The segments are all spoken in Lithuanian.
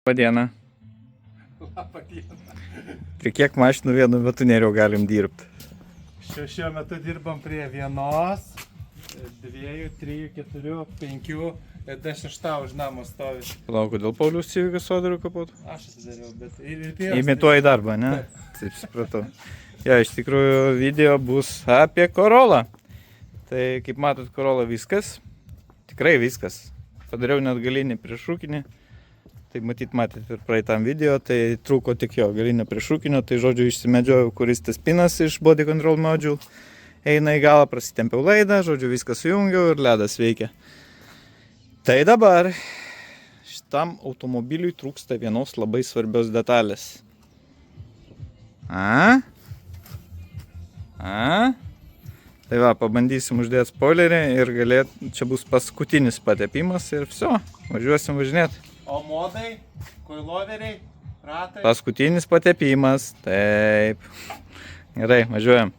Labą dieną. Labą dieną. Prie kiek mašinų vienu metu neriau galim dirbti? Šiuo metu dirbam prie vienos, 2, 3, 4, 5 ir dar 6 už namo stovi. Palauk, kodėl Paulius Civikas sodariu kapotų? Aš atsidariau, bet ir prie jos. Imituoji darbą, ne? Taip, supratau. Ja, iš tikrųjų video bus apie Corolla. Tai kaip matot, Corolla viskas. Tikrai viskas. Padariau net galinį priešrūkinį. Tai matėt ir praeitam video, tai trūko tik jo galinio priešrūkinio. Tai žodžiu išsimedžiojau, kuris tas pinas iš body control module eina į galą, prasitempiau laidą, žodžiu viską sujungiau ir ledas veikia. Tai dabar šitam automobiliui trūksta vienos labai svarbios detalės. Tai va, pabandysim uždėti spoilerį ir čia bus paskutinis patepimas ir viso, važiuosim važinėti. O modai, koiloveriai, ratai. Paskutinis patepimas, taip. Gerai, važiuojam.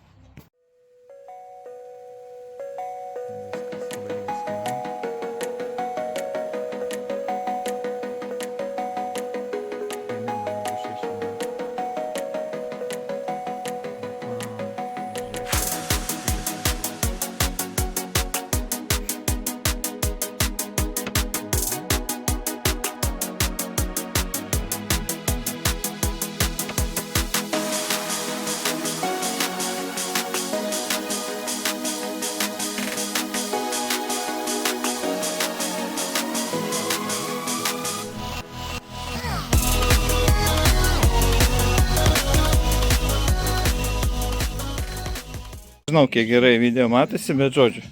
Žinau, kiek gerai video matėsi, bet žodžiu.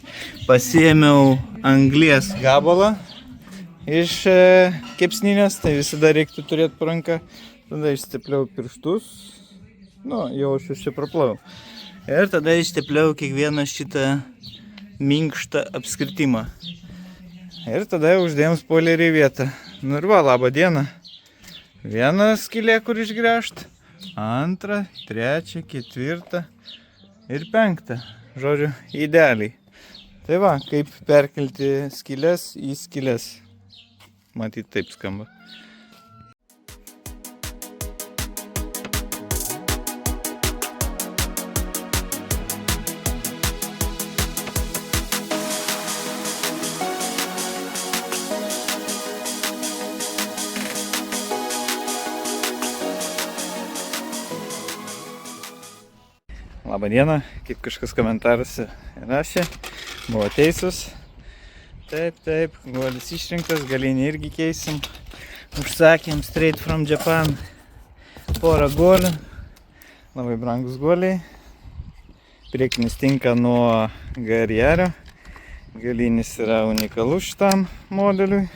Pasiėmiau anglies gabalą iš kepsninės, tai visada reiktų turėti po ranką. Tada išstepliau pirštus, jau aš čia praplau. Ir tada išstepliau kiekvieną šitą minkštą apskritimą. Ir tada uždėjom spoilerį į vietą. Nu ir va, labą dieną. Viena skylė, kur išgręžt, 2, 3, 4 ir 5. Žodžiu, idealiai. Tai va, kaip perkelti skylės į skylės. Matyt, taip skamba. Labą dieną, kaip kažkas komentaruose rašė, buvo teisus. Taip, guolis išrinktas, galinį irgi keisim. Užsakėm straight from Japan porą guolių, labai brangus guoliai. Priekinis tinka nuo GR-jerio, galinis yra unikalus šitam modeliui.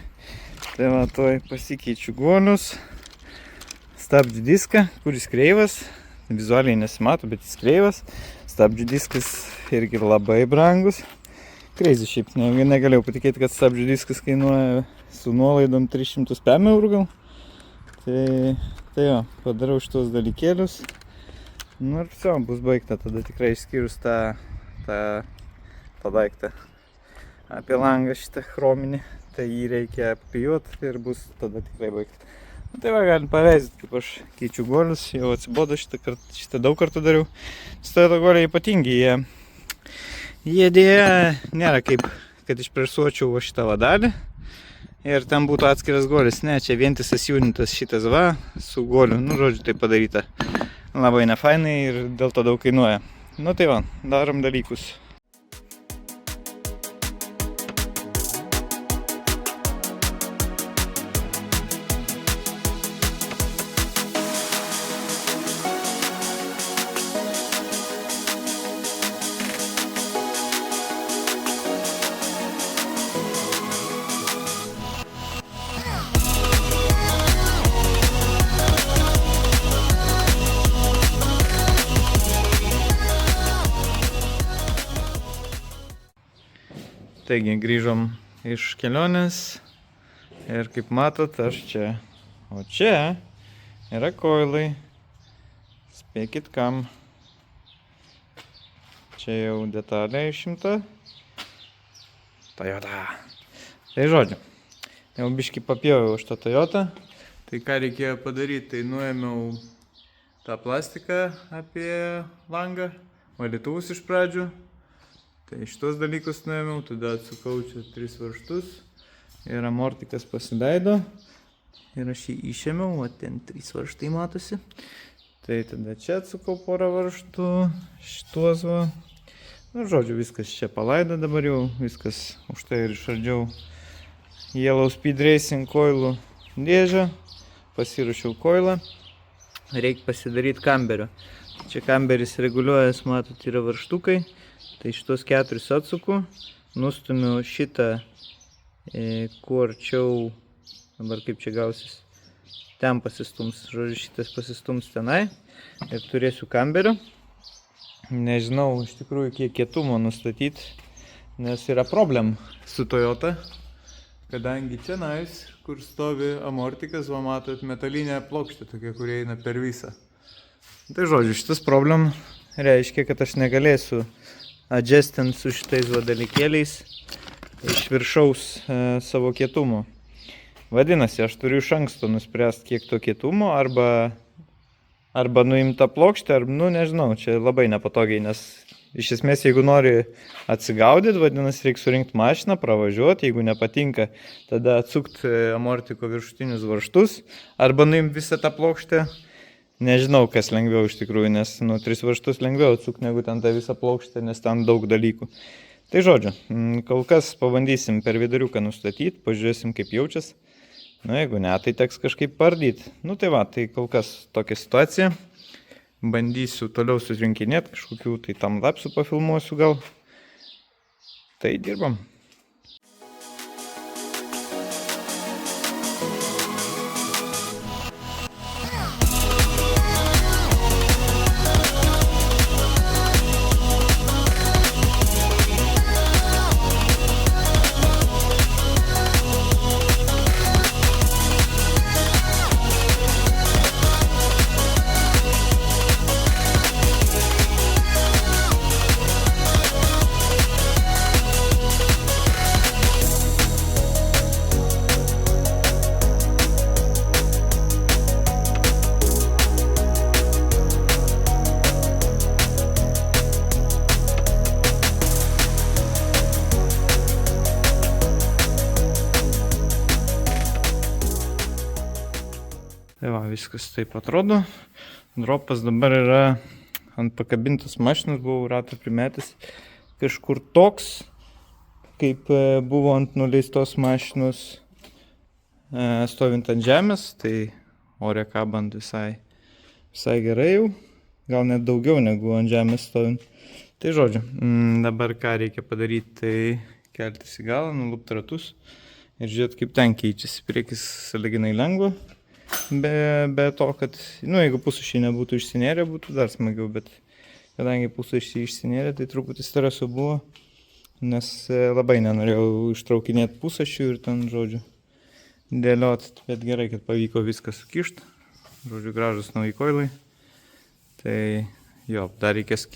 Tai va, toj pasikeičiu guolius, stabdžių diską, kuris kreivas. Vizualiai nesimato, bet jis kreivas. Stabdžių diskas irgi labai brangus. Crazy šiaip, negalėjau patikėti, kad stabdžių diskas kainuoja su nuolaidom 305 eurų gal. Tai jo, padarau šitos dalykėlius. Nu ir viso, bus baigta tada tikrai išskyrus tą daiktą apie langą šitą chrominį. Tai jį reikia apklijuoti ir bus tada tikrai baigta. Tai va, galim paveizyti, kaip aš keičiu guolius, jau atsibodo šitą daug kartų dariau. Stojo guoliai ypatingi, jie dėja nėra kaip, kad išpresuočiau va šitą vadalį ir ten būtų atskiras guolis. Ne, čia vientisas junitas šitas va, su guoliu, žodžiu, tai padaryta labai nefainai ir dėl to daug kainuoja. Tai va, darom dalykus. Taigi, grįžom iš kelionės ir kaip matot, aš čia. O čia yra koilai. Spėkit kam. Čia jau detalė išimta. Toyota. Tai žodžiu, jau biškį papjoviau už tą Toyotą. Tai ką reikėjo padaryti, tai nuėmiau tą plastiką apie langą, valytuvus iš pradžių. Tai šitos dalykus nuėmiau, tada atsukau čia 3 varžtus ir amortikas pasileido. Ir aš jį išėmiau, o ten 3 varžtai matosi. Tai tada čia atsukau porą varžtų, šituos va. Nu, žodžiu, viskas čia palaido dabar jau, viskas už tai ir išardžiau Yellow Speed Racing koilų dėžę. Pasiruošiau koilą. Reikia pasidaryti kamberio. Čia kamberis reguliuojas, matot, yra varžtukai. Tai šitos 4 atsuku. Nustumiu šitą, kuo arčiau, dabar kaip čia gausis, ten pasistums. Žodžiu, šitas pasistums tenai. Ir turėsiu kamberio. Nežinau iš tikrųjų kiek kietumo nustatyti, nes yra problem su Toyota. Kadangi čia nais, kur stovi amortikas, va matot, metalinė plokštė tokia, kurie eina per visą. Tai žodžiu, šitas problem reiškia, kad aš negalėsiu adjustinti su šitais dalykėliais iš viršaus savo kietumo. Vadinasi, aš turiu iš anksto nuspręsti, kiek to kietumo, arba nuimti tą plokštę, arba, nu nežinau, čia labai nepatogiai, nes iš esmės, jeigu nori atsigaudyti, vadinasi, reikia surinkti mašiną, pravažiuoti, jeigu nepatinka, tada atsukti amortiko viršutinius varžtus, arba nuimti visą tą plokštę. Nežinau, kas lengviau iš tikrųjų, nes 3 varžtus lengviau atsukti negu ten tą visą plokštę, nes ten daug dalykų. Tai žodžiu, kol kas pabandysim per viduriuką nustatyti, pažiūrėsim kaip jaučias. Nu, jeigu ne, tai teks kažkaip pardyti. Nu tai va, tai kol kas tokia situacija. Bandysiu toliau surinkinėti kažkokių, tai tam lapsų pafilmuosiu gal. Tai dirbam. Tai va, viskas taip atrodo. Dropas dabar yra ant pakabintos mašinos, buvau ratą primetęs kažkur toks, kaip buvo ant nuleistos mašinos stovint ant žemės, tai ore kabant visai gerai jau, gal net daugiau negu ant žemės stovint. Tai žodžiu, dabar ką reikia padaryti, tai keltis į galą, nulupti ratus ir žiūrėti kaip ten keičiasi. Priekis sąlyginai lengva. Be to, kad, jeigu pusušiai nebūtų išsinėrę, būtų dar smagiau, bet kadangi pusušiai išsinėrė, tai truputį streso buvo, nes labai nenorėjau ištraukinėti pusušių ir ten, žodžiu, dėlioti, bet gerai, kad pavyko viską sukišti, žodžiu, gražus nauji koilai, tai jo, dar reikės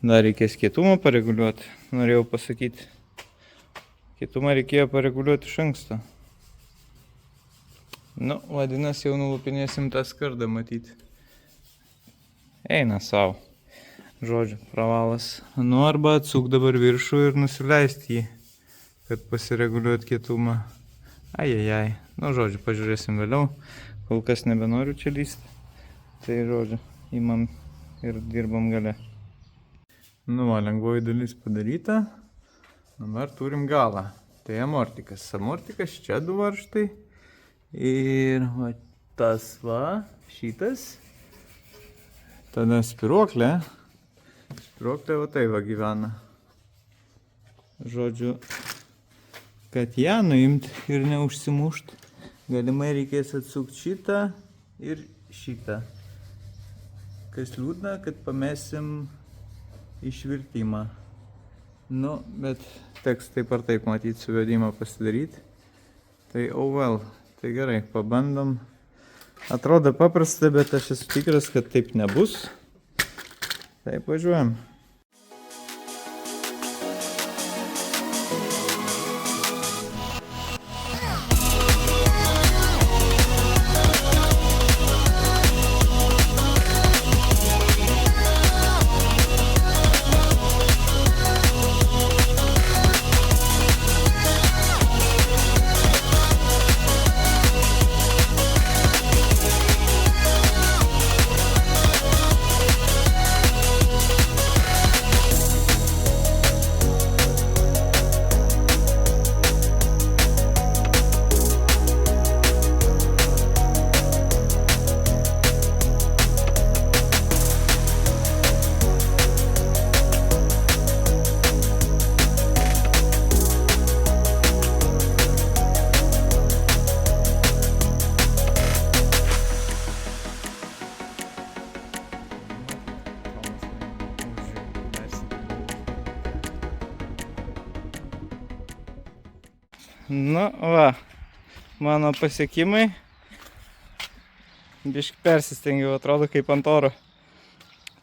dar reikės kietumą pareguliuoti, norėjau pasakyti, kietumą reikėjo pareguliuoti iš anksto. Nu, vadinasi, jau nulupinėsim tą skardą matyti. Eina savo. Žodžiu, pravalas. Nu, arba atsuk dabar viršų ir nusileisti jį, kad pasireguliuot kietumą. Ajajaj. Nu, žodžiu, pažiūrėsim vėliau. Kol kas nebenoriu čia lysti. Tai, žodžiu, imam ir dirbam gale. Nu, va, lengvoji dalis padaryta. Dabar turim galą. Tai amortikas. Amortikas, čia 2 varžtai. Ir va, tas va, šitas. Tada spiruoklė. Spiruoklė va tai va gyvena. Žodžiu, kad ją nuimti ir neužsimušt, galimai reikės atsukti šitą ir šitą. Kas liūdna, kad pamesim išvirtimą. Nu, bet teks taip ar taip matyti suvedimą pasidaryti. Tai oh well. Tai gerai, pabandom. Atrodo paprasta, bet aš esu tikras, kad taip nebus. Taip, važiuojam. Nu, va, mano pasiekimai. Biški persistengiau, atrodo kaip ant oro.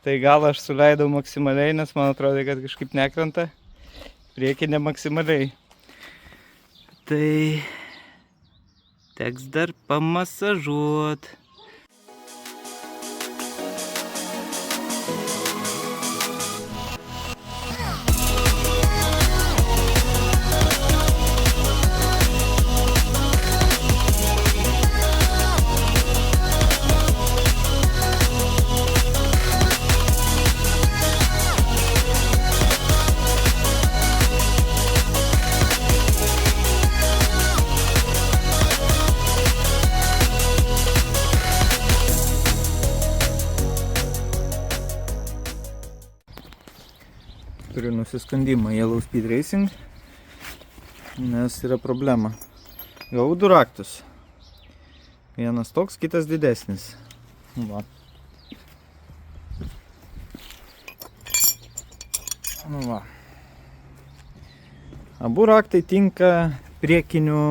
Tai gal aš suleidau maksimaliai, nes man atrodo, kad kažkaip nekrenta. Priekinė maksimaliai. Tai teks dar pamasažuot. Turiu nusiskundimą Yellow Speed Racing, nes yra problema. Gavau 2 raktus. Vienas toks, kitas didesnis. Va. Nu va. Abu raktai tinka priekinių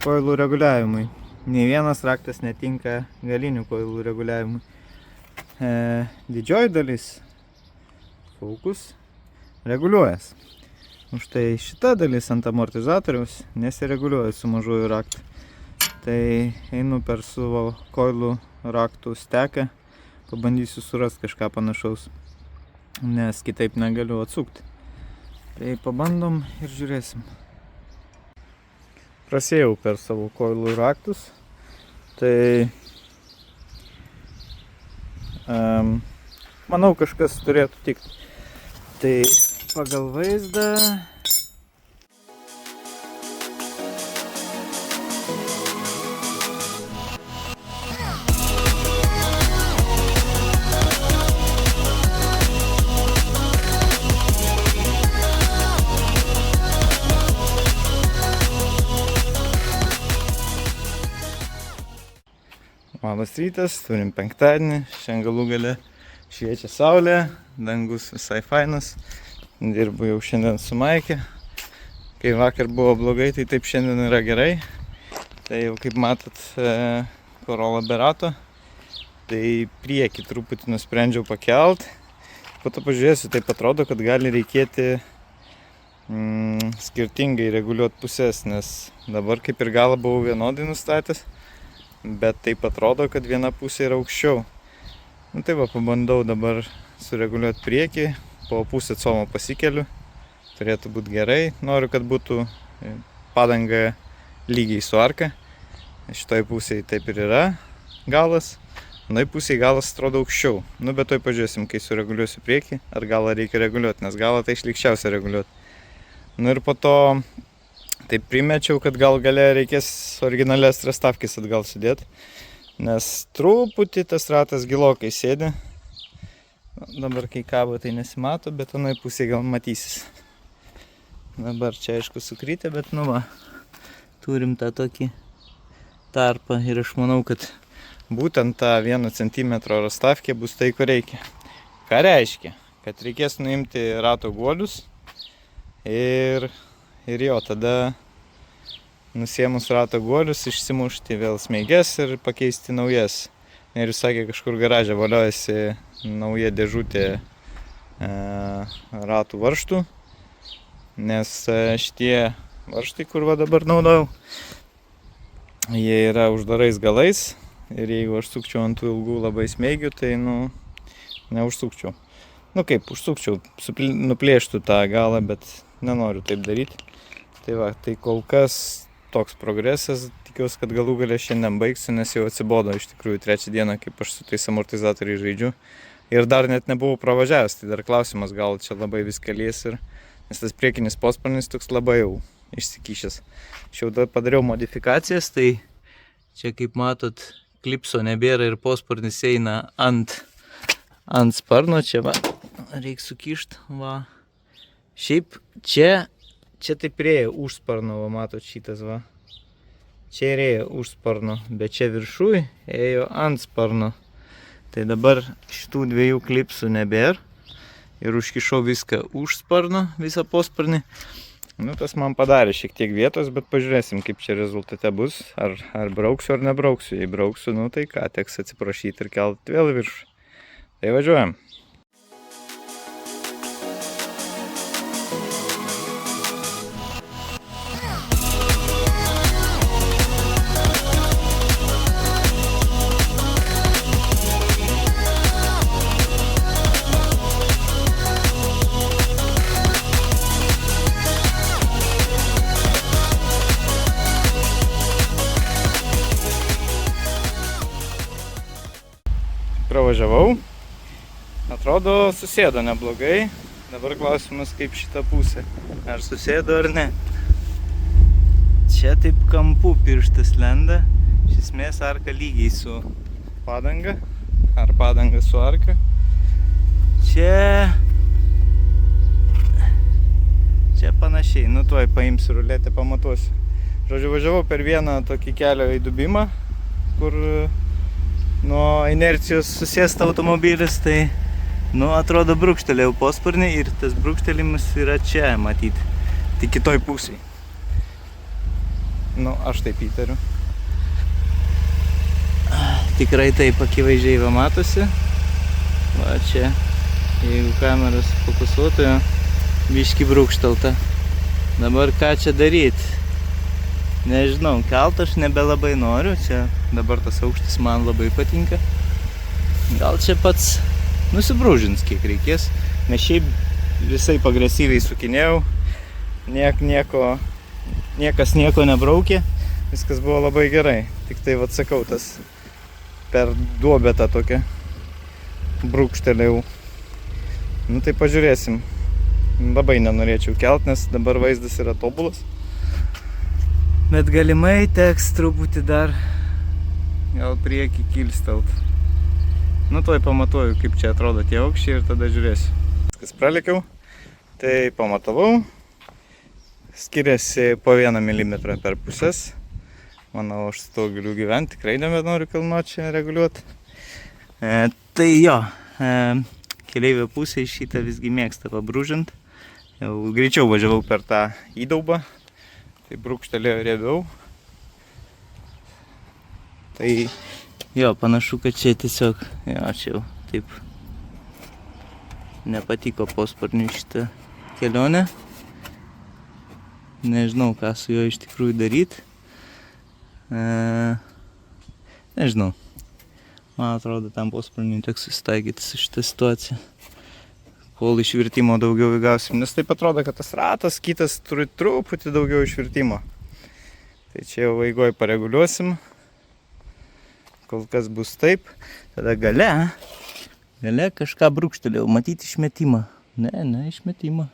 koilų reguliavimui. Nei vienas raktas netinka galinių koilų reguliavimui. Didžioji dalis Focus reguliuojas. Už tai šita dalis ant amortizatoriaus nesireguliuoja su mažuoju raktu. Tai einu per savo koilų raktų steką, pabandysiu surasti kažką panašaus, nes kitaip negaliu atsukti. Tai pabandom ir žiūrėsim. Prasėjau per savo koilų raktus. Tai manau, kažkas turėtų tikti. Tai pagal vaizdą labas rytas, turim penktadienį, šiandien galų gale šviečia saulė, dangus visai fainas, dirbu jau šiandien su Maike. Kai vakar buvo blogai, tai taip šiandien yra gerai. Tai jau kaip matot, Corolla be rato, tai priekį truputį nusprendžiau pakelt. Po to pažiūrėsiu, taip atrodo, kad gali reikėti skirtingai reguliuoti pusės, nes dabar kaip ir galą buvau vienodai nustatęs, bet taip atrodo, kad viena pusė yra aukščiau. Nu tai va, pabandau dabar sureguliuoti priekį, po pusę colmo pasikeliu, turėtų būti gerai. Noriu, kad būtų padanga lygiai su arka. Šitoj pusėje taip ir yra galas, anoj pusėje galas atrodo aukščiau. Nu bet toj pažiūrėsim, kai sureguliuosiu priekį, ar galą reikia reguliuoti, nes galą tai išlikščiausia reguliuoti. Nu ir po to taip primečiau, kad gal gale reikės originalias trastavkės atgal sudėti. Nes truputį tas ratas gilokai sėdi. Dabar kai kabo tai nesimato, bet anoj pusėje gal matysis. Dabar čia aišku sukrytė, bet nu va, turim tą tokį tarpą ir aš manau, kad būtent ta 1 cm rastavkė bus tai, ko reikia. Ką reiškia? Kad reikės nuimti rato guolius ir jo, tada nusiėmus rato guolius, išsimušti vėl smeiges ir pakeisti naujas. Ir jūs sakė, kažkur garaže valiojasi nauja dėžutė ratų varžtų, nes šitie varžtai, kur va dabar naudojau, jie yra uždarais galais ir jeigu aš sukčiau ant tų ilgų labai smeigių, tai neužsukčiau. Nu kaip, užsukčiau, nuplėštų tą galą, bet nenoriu taip daryti. Tai va, tai kol kas toks progresas, tikiuosi, kad galų gale šiandien baigsiu, nes jau atsibodo iš tikrųjų 3 dieną, kaip aš su tais amortizatoriais žaidžiu. Ir dar net nebuvau pravažiavęs, tai dar klausimas, gal čia labai viską lies ir... Nes tas priekinis posparnis toks labai jau išsikišęs. Aš jau padariau modifikacijas, tai čia kaip matot, klipso nebėra ir posparnis eina ant sparno, čia va, reikia sukišti, va. Šiaip čia taip rėja už sparno, va, matot šitas, va. Čia rėja už sparno, bet čia viršui ėjo ant sparno. Tai dabar šitų 2 klipsų nebėra. Ir užkišau viską už sparno, visą posparnį. Nu, tas man padarė šiek tiek vietos, bet pažiūrėsim, kaip čia rezultate bus. Ar brauksiu, ar nebrauksiu. Jei brauksiu, nu tai ką, teks atsiprašyti ir kelti vėl viršų. Tai važiuojam. Pravažiavau. Atrodo, susėdo neblogai. Dabar klausimas, kaip šitą pusę. Ar susėdo ar ne. Čia taip kampu pirštas lenda. Iš esmės arka lygiai su padanga. Ar padanga su arka. Čia panašiai. Nu, tuoj paimsiu ruletę, pamatuosiu. Žodžiu, važiavau per vieną tokį kelio įdubimą, kur nuo inercijos susėsta automobilis, tai, nu, atrodo, brūkštelėjau posparnį ir tas brūkštelimas yra čia, matyti, tik kitoj pusėj. Nu, aš taip įtariu. Tikrai taip akivaizdžiai va matosi. Va čia, jeigu kameras fokusuotojo, biški brūkštelta. Dabar ką čia daryti? Nežinau, kelt aš nebelabai noriu, čia dabar tas aukštis man labai patinka. Gal čia pats nusibrūžins kiek reikės, nes šiaip visai agresyviai sukinėjau, niekas nieko nebraukė, viskas buvo labai gerai. Tik tai vat sakau, tas per duobę tą tokią brūkštelėjau. Nu tai pažiūrėsim, labai nenorėčiau kelt, nes dabar vaizdas yra tobulas. Bet galimai teks truputį dar gal priekį kilstelt. Nu, toj pamatuoju, kaip čia atrodo tie aukščiai ir tada žiūrėsiu. Viskas pralekiau, tai pamatavau. Skiriasi po 1 mm per pusės. Manau, aš su to galiu gyventi, tikrai nebenoriu kilnočią reguliuoti. Tai jo, keleivio pusė šitą visgi mėgsta pabrūžint. Jau greičiau važiavau per tą įdaubą. Tai brūkštelėjo riebiau. Tai jo, panašu, kad čia tiesiog, jo, čia jau taip nepatiko posparniui šitą kelionę. Nežinau, ką su juo iš tikrųjų daryti. Nežinau. Man atrodo, tam posparniui teks susitaikyti su šitą situaciją. Kol išvirtimo daugiau įgausim, nes taip atrodo, kad tas ratas kitas turi truputį daugiau išvirtimo. Tai čia jau eigoj pareguliuosim. Kol kas bus taip. Tada gale kažką brūkštelėjau, matyti išmetimą. Ne išmetimą.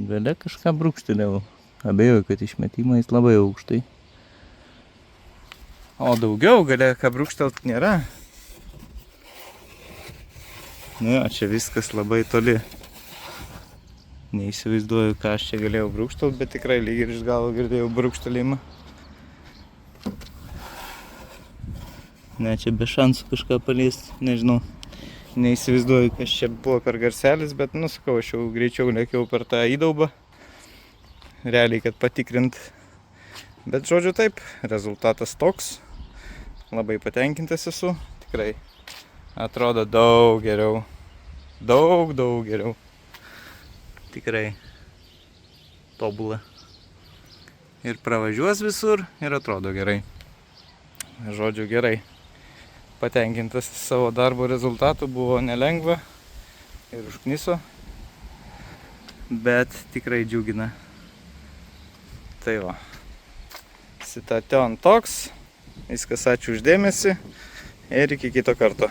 Gale kažką brūkštelėjau. Abejoju, kad išmetimą jis labai aukštai. O daugiau gale ką brūkštelt nėra. Nu jo, čia viskas labai toli. Neįsivaizduoju, ką aš čia galėjau brūkštelt, bet tikrai lyg ir iš galo girdėjau brūkštelėjimą. Ne, čia be šansų kažką paliesti, nežinau. Neįsivaizduoju, kas čia buvo per garselis, bet, nu, sakau, aš jau greičiau lėkiau per tą įdaubą. Realiai, kad patikrint. Bet, žodžiu, taip, rezultatas toks. Labai patenkintas esu, tikrai. Atrodo daug geriau. Daug geriau. Tikrai tobula. Ir pravažiuos visur ir atrodo gerai. Žodžiu, gerai. Patenkintas savo darbo rezultatų, buvo nelengva ir užkniso. Bet tikrai džiugina. Tai va. Citation toks. Viskas, ačiū už dėmesį ir iki kito karto.